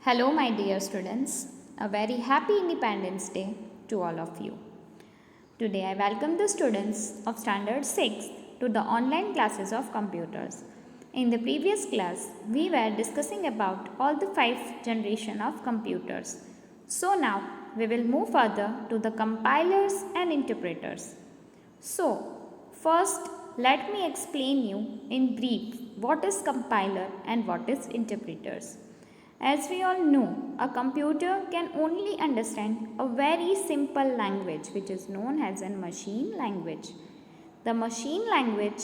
Hello, my dear students. A very happy Independence Day to all of you. Today, I welcome the students of Standard 6 to the online classes of computers. In the previous class, we were discussing about all the 5 generation of computers. So now, we will move further to the compilers and interpreters. So, first, let me explain you in brief what is compiler and what is interpreters. As we all know, a computer can only understand a very simple language which is known as a machine language. The machine language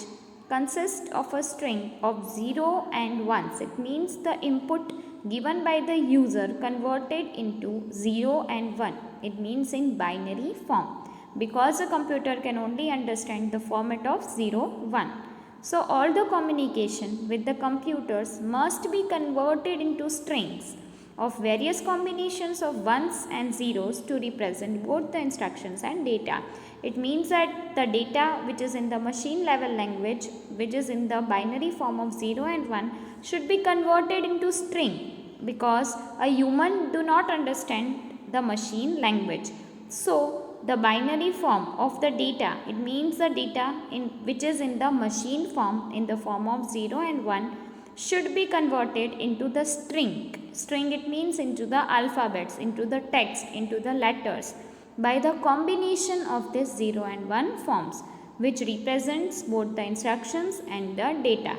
consists of a string of 0 and 1s. It means the input given by the user converted into 0 and 1. It means in binary form because a computer can only understand the format of 0, 1. So, all the communication with the computers must be converted into strings of various combinations of ones and zeros to represent both the instructions and data. It means that the data which is in the machine level language, which is in the binary form of 0 and 1, should be converted into string because a human do not understand the machine language. So, the binary form of the data, it means the data which is in the machine form in the form of 0 and 1 should be converted into the string. String, it means into the alphabets, into the text, into the letters by the combination of this 0 and 1 forms which represents both the instructions and the data.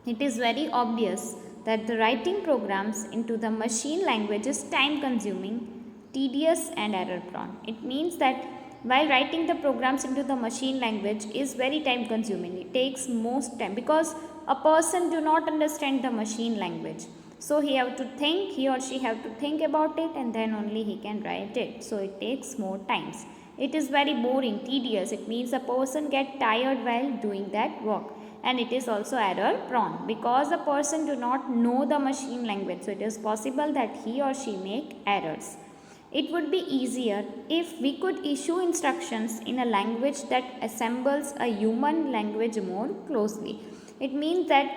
It is very obvious that the writing programs into the machine language is time consuming, tedious and error prone. It means that while writing the programs into the machine language is very time consuming. It takes most time because a person do not understand the machine language. So he or she have to think about it and then only he can write it. So it takes more times. It is very boring, tedious. It means a person get tired while doing that work. And it is also error prone because the person do not know the machine language. So it is possible that he or she make errors. It would be easier if we could issue instructions in a language that assembles a human language more closely. It means that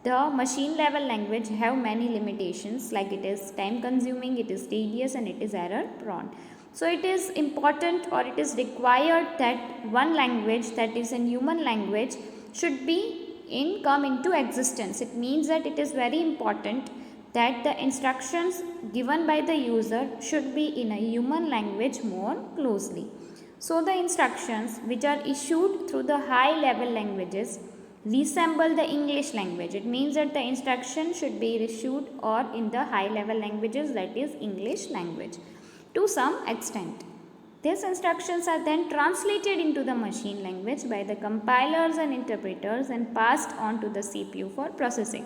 the machine level language have many limitations, like it is time consuming, it is tedious and it is error prone. So it is important or it is required that one language that is in human language should be come into existence. It means that it is very important that the instructions given by the user should be in a human language more closely. So, the instructions which are issued through the high level languages resemble the English language. It means that the instruction should be issued or in the high level languages, that is English language to some extent. These instructions are then translated into the machine language by the compilers and interpreters and passed on to the CPU for processing.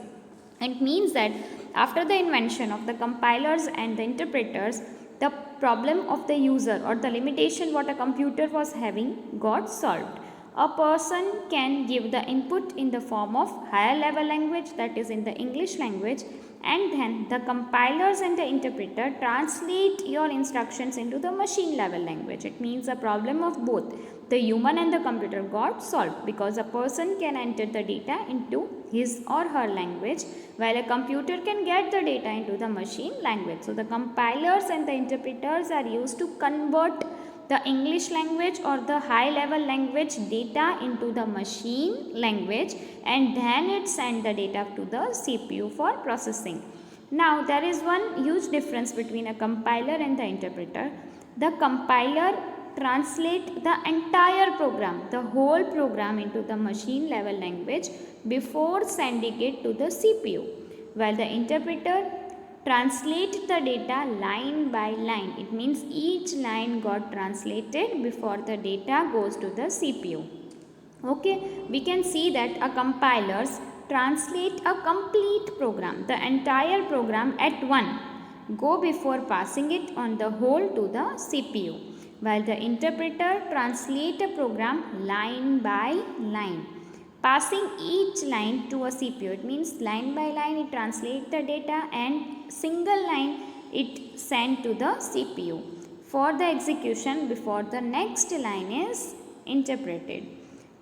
It means that after the invention of the compilers and the interpreters, the problem of the user or the limitation what a computer was having got solved. A person can give the input in the form of higher level language, that is in the English language, and then the compilers and the interpreter translate your instructions into the machine level language. It means the problem of both the human and the computer got solved because a person can enter the data into his or her language while a computer can get the data into the machine language. So, the compilers and the interpreters are used to convert the English language or the high level language data into the machine language and then it send the data to the CPU for processing. Now, there is one huge difference between a compiler and the interpreter. The compiler translate the entire program, the whole program into the machine level language before sending it to the CPU, while the interpreter translate the data line by line. It means each line got translated before the data goes to the CPU. Okay, we can see that a compilers translate a complete program, the entire program at one go before passing it on the whole to the CPU, while the interpreter translate a program line by line, passing each line to a CPU. It means line by line it translates the data and single line it send to the CPU for the execution before the next line is interpreted.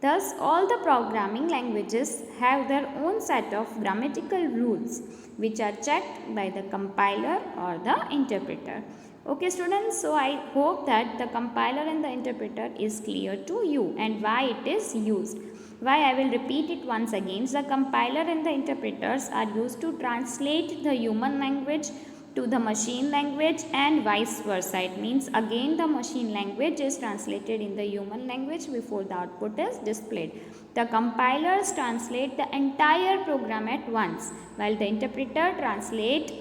Thus, all the programming languages have their own set of grammatical rules which are checked by the compiler or the interpreter. Okay students, so I hope that the compiler and the interpreter is clear to you and why it is used. Why, I will repeat it once again. The compiler and the interpreters are used to translate the human language to the machine language and vice versa. It means again the machine language is translated in the human language before the output is displayed. The compilers translate the entire program at once while the interpreter translate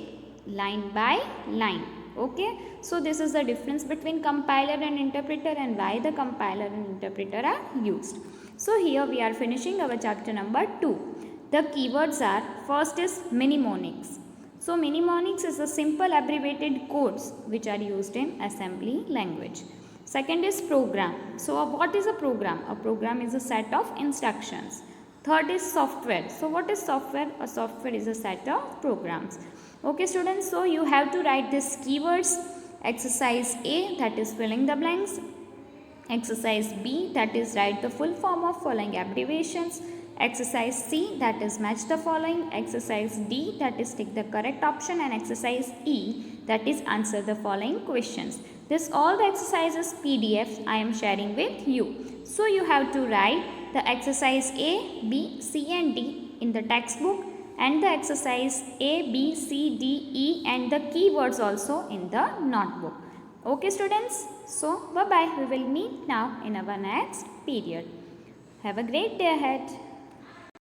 line by line. Okay, so this is the difference between compiler and interpreter and why the compiler and interpreter are used. So here we are finishing our chapter number 2. The keywords are, first is mnemonics. So mnemonics is a simple abbreviated codes which are used in assembly language. Second is program. So what is a program? A program is a set of instructions. Third is software. So what is software? A software is a set of programs. Okay students, so you have to write these keywords. Exercise A, that is filling the blanks. Exercise B, that is write the full form of following abbreviations. Exercise C, that is match the following. Exercise D, that is tick the correct option. And exercise E, that is answer the following questions. This all the exercises PDFs I am sharing with you. So you have to write the exercise A, B, C and D in the textbook and the exercise A, B, C, D, E and the keywords also in the notebook. Okay students, so bye bye. We will meet now in our next period. Have a great day ahead.